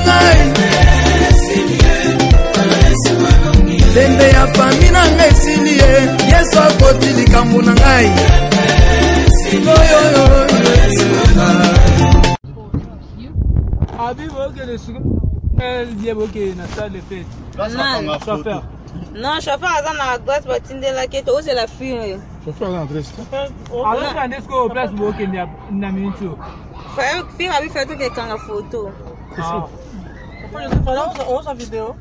singai Dembe ya fami na ngai silie Yesu akoti likambo na ngai Abi boke le suku elle dit boke na salle de fête. Non, chauffeur a na adresse batinde la keto c'est la fille. Chauffeur a adresse. Alors quand est-ce qu'on place boke na minute. Frère, fille a vu faire tout quelqu'un la photo. Ah. Pourquoi je fais là on sa vidéo?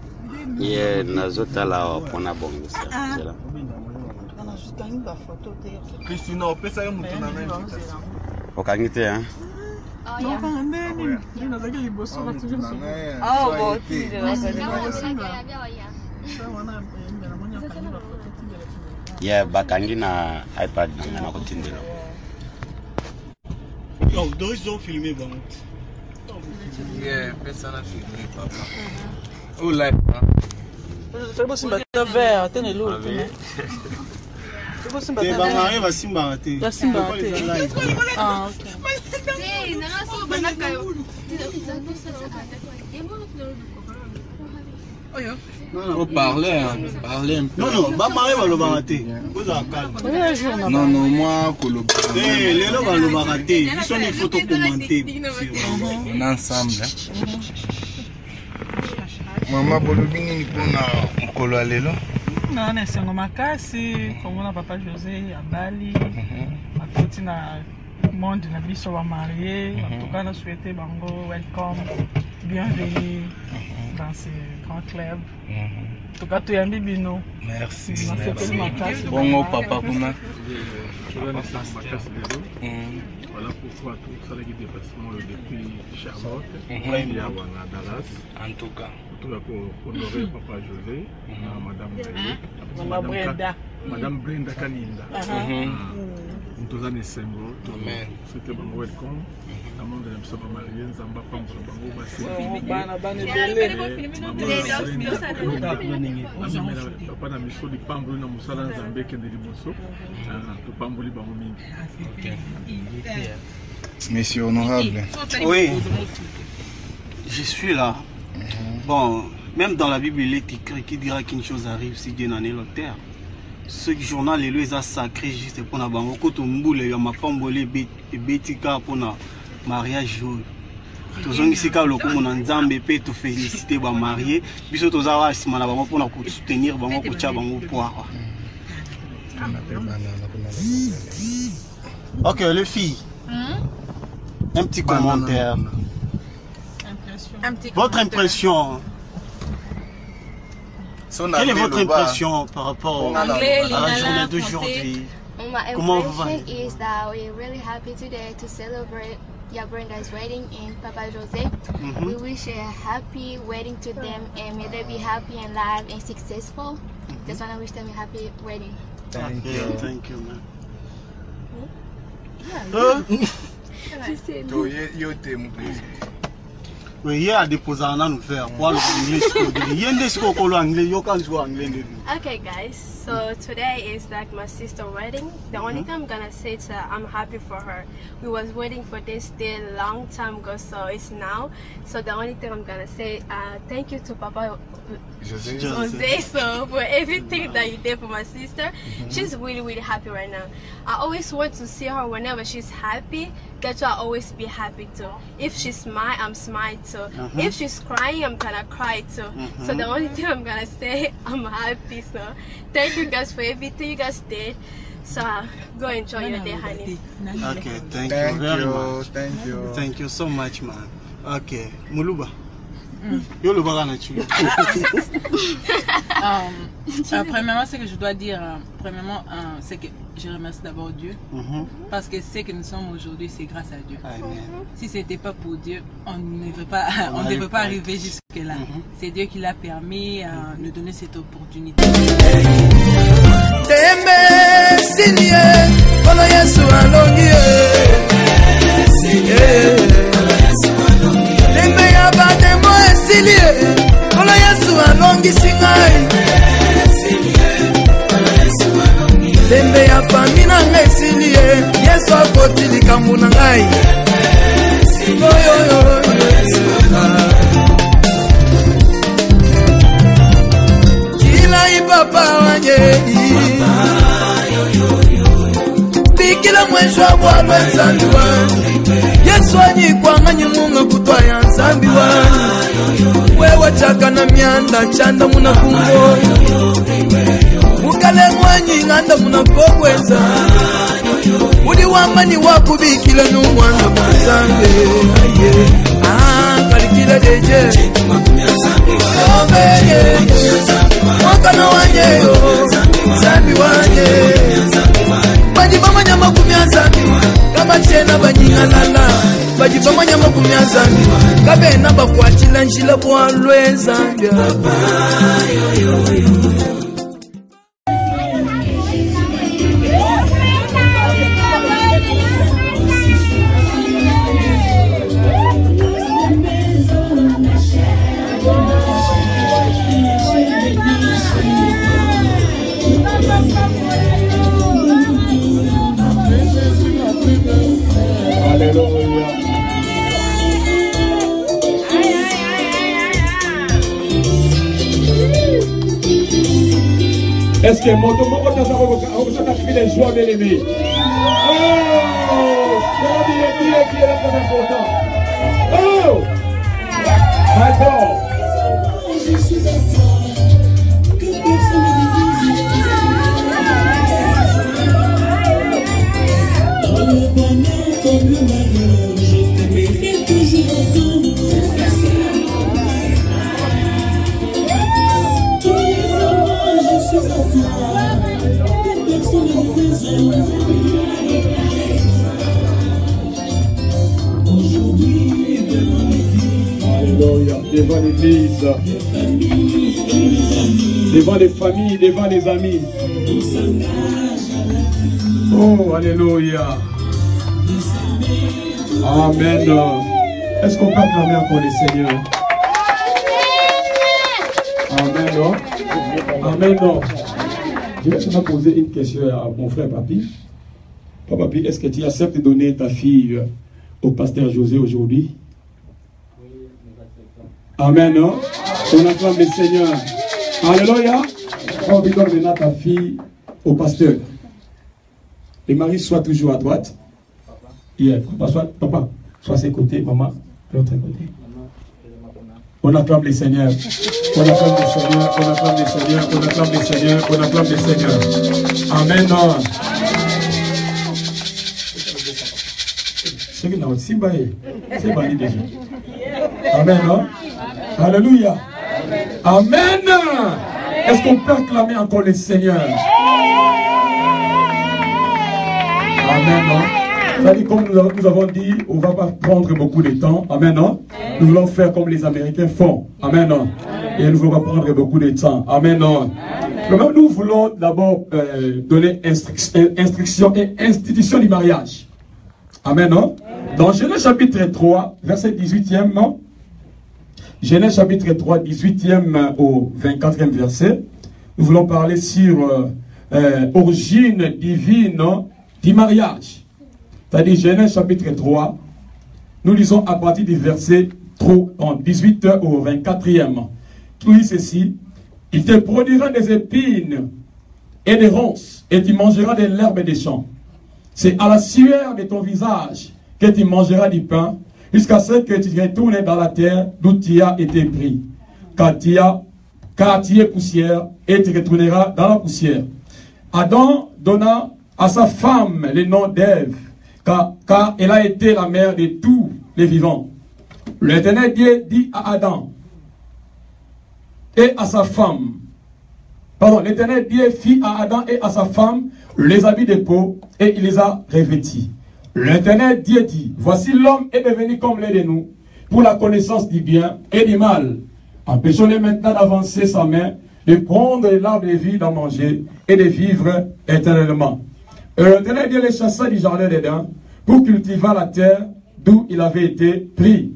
Yeah, nazota la pona bongo ça. On a juste gagné la photo te. Christina, on peut ça y monter na même. Okangite hein. Non, pas un nene. Il n'a pas eu beau sur la toujours. Ah, bon, tu Yeah, bakangi na iPad na kutindelo. Yo, dois ont filmé bon. Yeah, personne a filmé papa. Oh là. C'est bon simba vert, tenez l'eau. C'est bon simba. Ba mari va simba te. Ya simba te. Ah, OK. Faut parler, hein. Parler un peu. Non, non, ba mari va le barater. Vous en calme. Non, non, moi, Kolo. Eh, les gens vont le barater. Ils sont des photos commentées. On est ensemble. Maman, Bolobini, ni pona Kolo alelo. Non, mais c'est makasi, comme on a papa José à Bali. Ma petite na monde na biso va marier. En tout cas, nous souhaitons bango welcome, bienvenue dans ce grand club. En tout cas, tu es un bibino. Merci. Bon, papa, comment? Voilà pourquoi tout ça les déplacements depuis Charlotte, il y a Dallas. En tout cas, tout là pour honorer papa José, Madame Brenda. Madame Brenda Kalinda. Nous avons Sengo, c'était bon welcome. La monde de l'Amsaba Marienne, Zamba Pambo, papa na miso di Pambo na musala Nzambe kende liboso. To Pambo li bango mingi. Monsieur honorable. Oui. Je suis là. Bon, même dans la Bible, il est écrit qui dira qu'une chose arrive si Dieu n'en est l'auteur. Ce journal est le sacré juste pour la banque. Quand on boule, il y a ma femme bolée et bétika pour la mariage. Tous ceux qui sont là, comme on a Nzambe peut te féliciter, ba marié. Puis tous ceux qui sont là, pour nous soutenir, pour nous coacher, pour nous pouvoir. Ok, les filles. Un petit commentaire. Votre impression. Quelle est votre impression par rapport à la journée d'aujourd'hui? My impression is that we're really happy today to celebrate Brenda's wedding and Papa Jose. We wish a happy wedding to them and may they be happy and live and successful. Just want to wish them a happy wedding. Thank you, man. Oui, il y a des posés à nous faire. Okay, guys. So today is like my sister's wedding. The only thing I'm gonna say is that I'm happy for her. We was waiting for this day a long time ago, so it's now. So the only thing I'm gonna say, thank you to Papa Jose, so for everything that you did for my sister. She's really, really happy right now. I always want to see her whenever she's happy. That's why I always be happy too. If she smile, I'm smile too. If she's crying, I'm gonna cry too. So the only thing I'm gonna say, I'm happy. So thank you guys for everything you guys did. So go enjoy your day, honey. Okay, thank you very much. Thank you so much, man. Okay, Muluba. Premièrement, ce que je dois dire, premièrement, c'est que je remercie d'abord Dieu parce que ce que nous sommes aujourd'hui, c'est grâce à Dieu. Si ce n'était pas pour Dieu, on ne devrait pas arriver jusque-là. C'est Dieu qui l'a permis de nous donner cette opportunité. Kolo Yesu alongisi ngai Dembe ya fami na ngai silie Yesu akoti likambo na ngai Yeshua bwalwe nzambi wanyu Yesu anyikwanga nyimunga kutwaya nzambi wanyu Wewa chaka na mianda chanda muna kungo Mukale mwanyi nganda muna kogweza Udi wamani wakubikile numwanda mwanzambe Kalikile deje Mwakana wanyeyo Zambi wanye Bajiba manyama kumya zambi Kama chena banyinga lala Bajiba manyama kumya zambi Kabe naba kwa chila njila kwa lwe zambia Est-ce que mon tomo ça t'a fait les joies bien-aimées? Oh, qui est là très important. Oh, my God. Je suis à toi, que personne ne dans le bonheur comme le malheur, je t'aimerai toujours autant. Alléluia, devant l'église, devant les familles, devant les amis. Oh, alléluia. Amen. Est-ce qu'on peut acclamer encore le Seigneur? Amen, non? Amen, non? Je vais seulement poser une question à mon frère Papi. Papi, est-ce que tu acceptes de donner ta fille au pasteur José aujourd'hui? Amen, non? On acclame le Seigneur. Alléluia. On lui donne maintenant ta fille au pasteur. Les maris soient toujours à droite. Yeah. Papa, soit à ses côtés, maman, de l'autre côté. On acclame le Seigneur. On acclame le Seigneur. On acclame le Seigneur. On acclame le Seigneur. On acclame le Seigneur. Amen. C'est que nous c'est banni déjà. Amen. Alléluia. Amen. Est-ce qu'on peut acclamer encore le Seigneur? Amen. C'est-à-dire, comme nous avons dit, on ne va pas prendre beaucoup de temps. Amen. Nous voulons faire comme les Américains font. Amen. Et nous ne voulons pas prendre beaucoup de temps. Amen. Nous voulons d'abord donner instruction et institution du mariage. Amen. Dans Genèse chapitre 3, verset 18e, Genèse chapitre 3, 18e au 24e verset, nous voulons parler sur origine divine du mariage. C'est-à-dire Genèse chapitre 3, nous lisons à partir du verset 18 au 24e. Tout dit ceci: il te produira des épines et des ronces, et tu mangeras de l'herbe des champs. C'est à la sueur de ton visage que tu mangeras du pain, jusqu'à ce que tu retournes dans la terre d'où tu as été pris. Car tu es poussière, et tu retourneras dans la poussière. Adam donna à sa femme le nom d'Ève, car elle a été la mère de tous les vivants. L'Éternel Dieu dit à Adam et à sa femme, l'Éternel Dieu fit à Adam et à sa femme les habits de peau, et il les a revêtis. L'Éternel Dieu dit: voici l'homme est devenu comme l'un de nous, pour la connaissance du bien et du mal. Empêchons-le maintenant d'avancer sa main, de prendre l'arbre de vie, d'en manger et de vivre éternellement. Et l'Éternel Dieu les chassa du jardin d'Éden pour cultiver la terre d'où il avait été pris.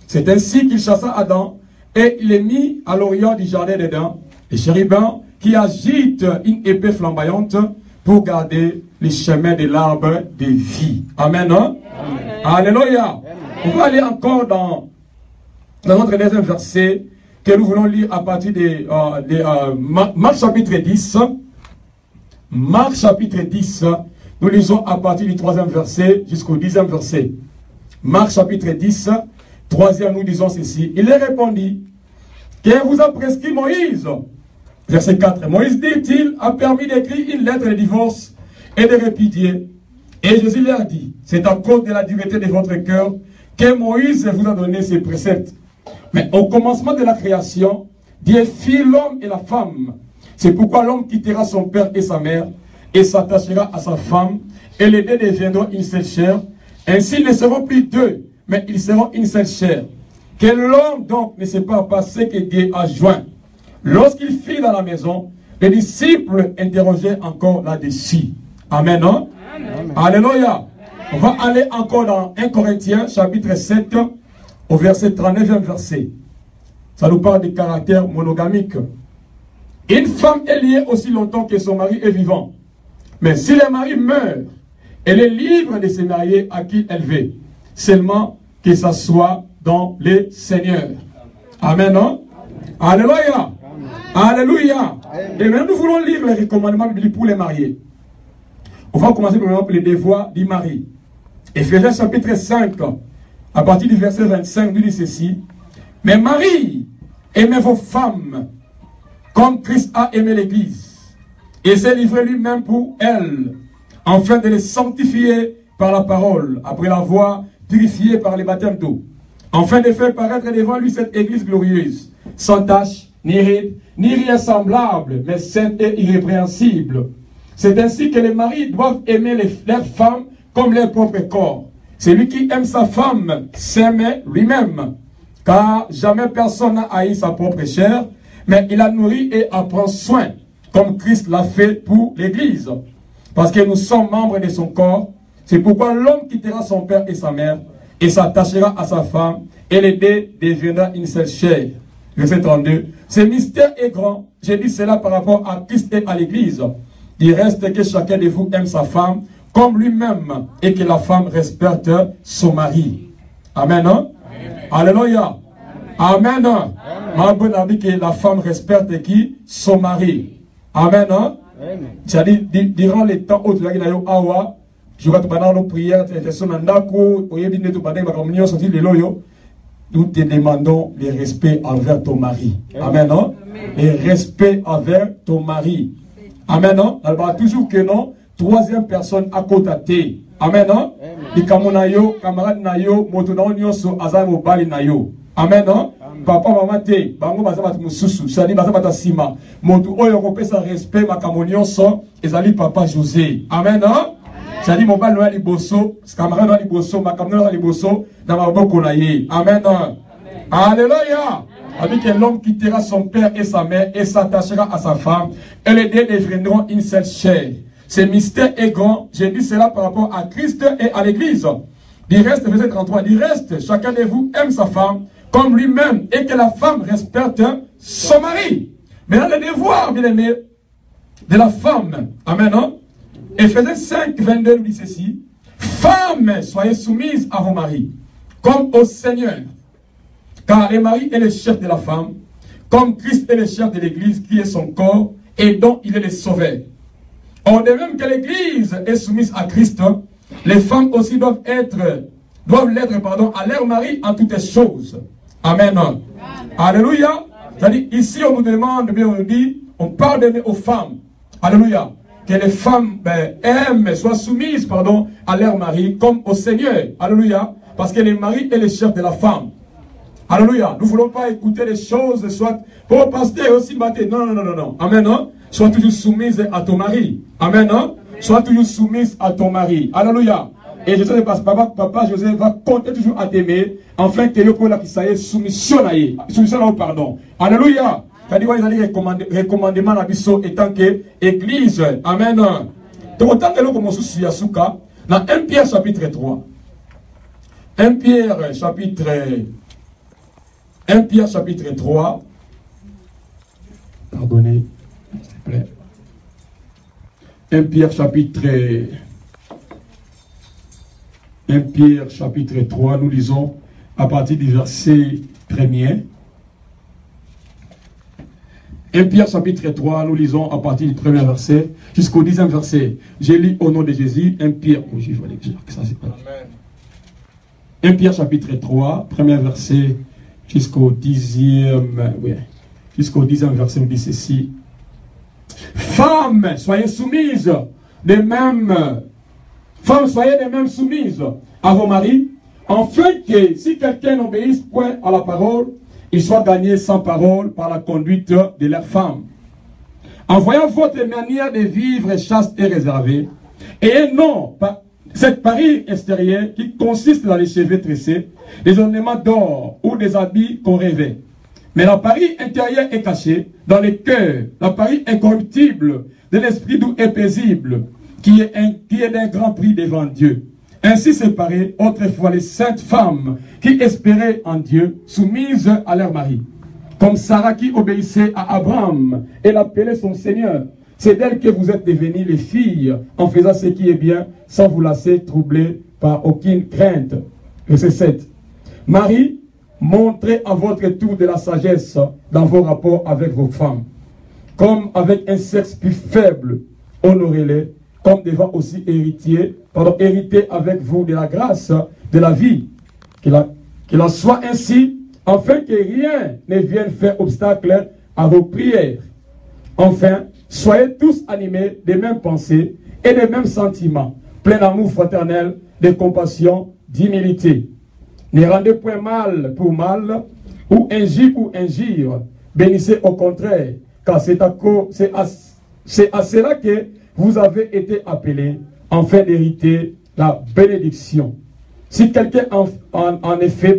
C'est ainsi qu'il chassa Adam et il est mis à l'orient du jardin d'Éden, les chérubins qui agitent une épée flamboyante pour garder les chemins de l'arbre de vie. Amen. Amen. Alléluia. On va aller encore dans notre deuxième verset que nous voulons lire à partir de Marc chapitre 10. Marc chapitre 10, Nous lisons à partir du 3e verset jusqu'au 10e verset. Marc chapitre 10, 3e, nous disons ceci. Il leur répondit, que vous a prescrit Moïse? Verset 4. Moïse, dit-il, a permis d'écrire une lettre de divorce et de répudier. Et Jésus leur dit, c'est à cause de la dureté de votre cœur que Moïse vous a donné ces préceptes. Mais au commencement de la création, Dieu fit l'homme et la femme. C'est pourquoi l'homme quittera son père et sa mère et s'attachera à sa femme, et les deux deviendront une seule chair. Ainsi, ils ne seront plus deux, mais ils seront une seule chair. Que l'homme donc ne sépare pas ce que Dieu a joint. Lorsqu'il fit dans la maison, les disciples interrogeaient encore là-dessus. Amen, non? Amen. Alléluia. On va aller encore dans 1 Corinthiens, chapitre 7, au verset 39e verset. Ça nous parle du caractère monogamique. Une femme est liée aussi longtemps que son mari est vivant. Mais si le mari meurt, elle est libre de se marier à qui elle veut. Seulement que ça soit dans le Seigneur. Amen, non? Alléluia. Alléluia. Et maintenant, nous voulons lire les recommandements bibliques pour les mariés. On va commencer par les devoirs du mari. Éphésiens chapitre 5, à partir du verset 25, nous dit ceci. Mais Marie, aimez vos femmes, comme Christ a aimé l'Église, et s'est livré lui-même pour elle, afin de les sanctifier par la parole, après l'avoir purifiée par les baptêmes d'eau, afin de faire paraître devant lui cette Église glorieuse, sans tache, ni ride, ni rien semblable, mais sainte et irrépréhensible. C'est ainsi que les maris doivent aimer leurs femmes comme leur propre corps. Celui qui aime sa femme s'aime lui-même, car jamais personne n'a haï sa propre chair, mais il la nourrit et en prend soin, comme Christ l'a fait pour l'Église. Parce que nous sommes membres de son corps, c'est pourquoi l'homme quittera son père et sa mère, et s'attachera à sa femme, et les deux deviendra une seule chair. Verset 32. Ce mystère est grand, j'ai dit cela par rapport à Christ et à l'Église. Il reste que chacun de vous aime sa femme, comme lui-même, et que la femme respecte son mari. Amen, hein? Alléluia. Amen. Ma bonne amie, que la femme respecte qui? Son mari. Amen. C'est-à-dire, durant les temps où tu as awa, je vais te demander nos prières, nous te demandons le respect envers ton mari. Amen. Le respect envers ton mari. Amen. Alors, toujours que non, troisième personne à côté. Amen. Les camarades nayo, motonao so azamo bali nayo. Amen. Papa, maman, te, bango bazabat mususu, sali bazabat sima. Moto oyo kopesa respect makamonio so, ezali papa José. Amen. C'est-à-dire, mon bal noa liboso, camarade noa liboso, makamonio noa liboso, dans ma boko na ye. Amen. Alléluia. Avec l'homme quittera son père et sa mère et s'attachera à sa femme, et les deux deviendront une seule chair. Ce mystère est grand, j'ai dit cela par rapport à Christ et à l'Église. Du reste, verset 33, du reste, chacun de vous aime sa femme comme lui-même, et que la femme respecte son mari. Maintenant, le devoir, bien aimé, de la femme. Amen. Éphésiens 5, 22 nous dit ceci. Femmes, soyez soumises à vos maris, comme au Seigneur. Car le mari est le chef de la femme, comme Christ est le chef de l'Église, qui est son corps, et dont il est le sauveur. Or, de même que l'Église est soumise à Christ, les femmes aussi doivent l'être à leur mari en toutes choses. Amen. Amen. Alléluia. C'est-à-dire, ici, on nous demande, on nous dit, on parle d'aimer aux femmes. Alléluia. Que les femmes aiment, soient soumises, à leur mari, comme au Seigneur. Alléluia. Parce que le mari est le chef de la femme. Alléluia. Nous ne voulons pas écouter les choses, soit pour pasteur aussi battre. Non, non, non, non, non. Amen. Hein? Sois toujours soumise à ton mari. Amen. Hein? Sois toujours soumise à ton mari. Alléluia. Et je sais que papa José va compter toujours à t'aimer, afin que tu aies soumission à pardon. Alléluia. C'est-à-dire qu'ils allaient recommandement à Bisso étant que Église. Amen. Donc autant que l'on commence sur Yasuka, dans 1 Pierre chapitre 3. 1 Pierre chapitre 3. Pardonnez, s'il vous plaît. 1 Pierre chapitre 3, nous lisons à partir du verset 1er. 1 Pierre chapitre 3, nous lisons à partir du 1er verset jusqu'au 10e verset. J'ai lu au nom de Jésus 1 Pierre. Oh, je vais dire que ça c'est pas. 1 Pierre chapitre 3, 1er verset jusqu'au 10e. Oui, jusqu'au 10e verset, on dit ceci. Femmes, soyez soumises des mêmes. Femmes, soyez des mêmes soumises à vos maris, afin que si quelqu'un n'obéisse point à la parole, il soit gagné sans parole par la conduite de leurs femmes. En voyant votre manière de vivre chaste et réservée, et non cette parure extérieure qui consiste dans les cheveux tressés, des ornements d'or ou des habits qu'on rêvait. Mais la parure intérieure est cachée dans le cœur, la parure incorruptible de l'esprit doux et paisible, qui est d'un grand prix devant Dieu. Ainsi séparées autrefois les saintes femmes qui espéraient en Dieu, soumises à leur mari. Comme Sarah qui obéissait à Abraham et l'appelait son Seigneur. C'est d'elle que vous êtes devenues les filles en faisant ce qui est bien, sans vous laisser troubler par aucune crainte. Verset 7. Marie, montrez à votre tour de la sagesse dans vos rapports avec vos femmes. Comme avec un sexe plus faible, honorez-les, comme devant aussi hériter avec vous de la grâce de la vie. Qu'il en soit ainsi, afin que rien ne vienne faire obstacle à vos prières. Enfin, soyez tous animés des mêmes pensées et des mêmes sentiments, pleins d'amour fraternel, de compassion, d'humilité. Ne rendez point mal pour mal, ou injure, bénissez au contraire, car c'est à cela que vous avez été appelés, afin d'hériter la bénédiction. Si quelqu'un en effet,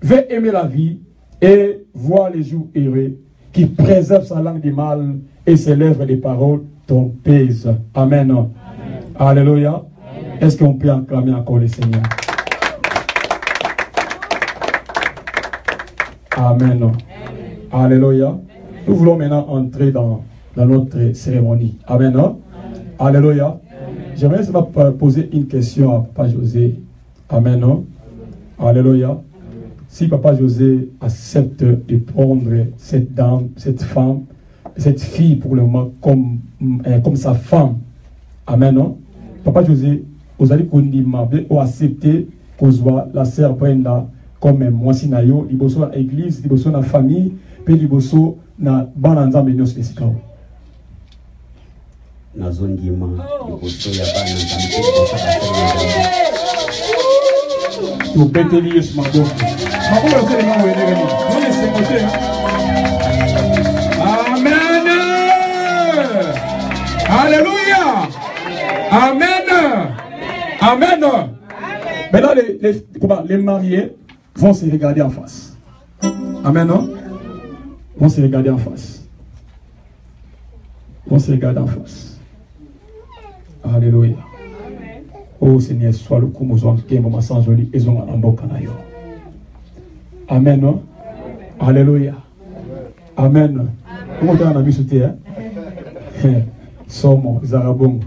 veut aimer la vie et voir les jours heureux, qui préserve sa langue du mal et ses lèvres des paroles trompeuses. Amen. Amen. Alléluia. Est-ce qu'on peut acclamer encore le Seigneur? Amen. Amen. Alléluia. Nous voulons maintenant entrer dans notre cérémonie. Amen. Alléluia. J'aimerais poser une question à Papa José. Amen. Alléluia. Si Papa José accepte de prendre cette dame, cette femme, cette fille pour le moment comme sa femme. Amen. Papa José, vous allez accepter que la sœur Brenda comme moi si nayo, liboso na église, liboso na famille, puis liboso na bananza menos lesikao. Nazondima liboso ya bananza liboso na tu peux lier ce matin. Amen. Alléluia. Amen. Amen. Maintenant, les mariés vont se regarder en face. Amen. Vont se regarder en face. Vont se regarder en face. Alléluia. Oh Seigneur, sois le coup, nous avons sans joli et on Amen. Alléluia. Amen. Comment tu as un ami sauté? Somo, Zarabongo.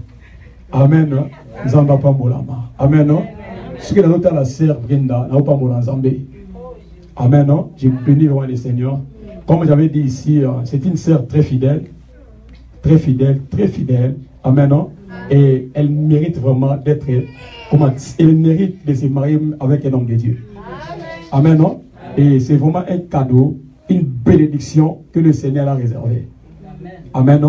Amen. Zamba Pambolama. Amen. Ce que nous avons la sœur Brenda, n'a pas mon Zambé. Amen. J'ai béni le roi des Seigneurs. Comme j'avais dit ici, c'est une sœur très fidèle. Très fidèle, très fidèle. Amen. Et elle mérite vraiment d'être, elle mérite de se marier avec un homme de Dieu. Amen. Et c'est vraiment un cadeau, une bénédiction que le Seigneur a réservé. Amen.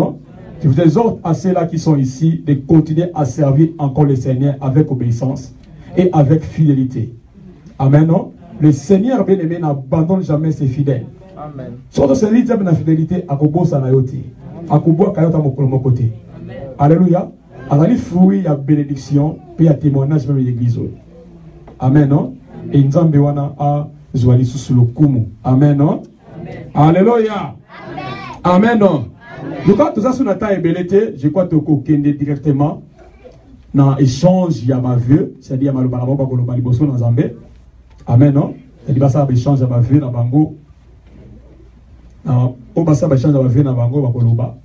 Je vous exhorte à ceux-là qui sont ici de continuer à servir encore le Seigneur avec obéissance et avec fidélité. Amen. Le Seigneur bien-aimé n'abandonne jamais ses fidèles. Amen. Surtout celui qui a la fidélité à Kobo Sanayoti, à Kobo Kayota mon côté. Alléluia. Alors les fruits, il y a bénédiction, puis il y a témoignage même de l'église. Amen. Et nous avons à Zouali sous le Kumu. Amen. Alléluia. Amen. Donc quand tout ça sur notre ébélité, je crois que tu es directement dans l'échange, il y a ma vue, c'est-à-dire il y a ma liboso dans Zambé. Amen. C'est-à-dire ça échange à ma vue dans Bango. Au basa échange à ma vue dans Bango, Bakoloba.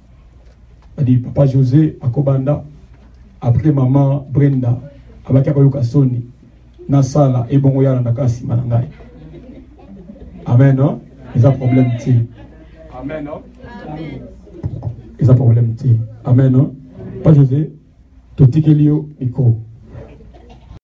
C'est-à-dire Papa José à Kobanda. Après maman Brenda, avec Akoyoka Soni, Nasala et Bongoya Nakasi Manangai. Amen. Ils ont problème. Amen. Et ça problème. Amen. Pas José. Tout le micro.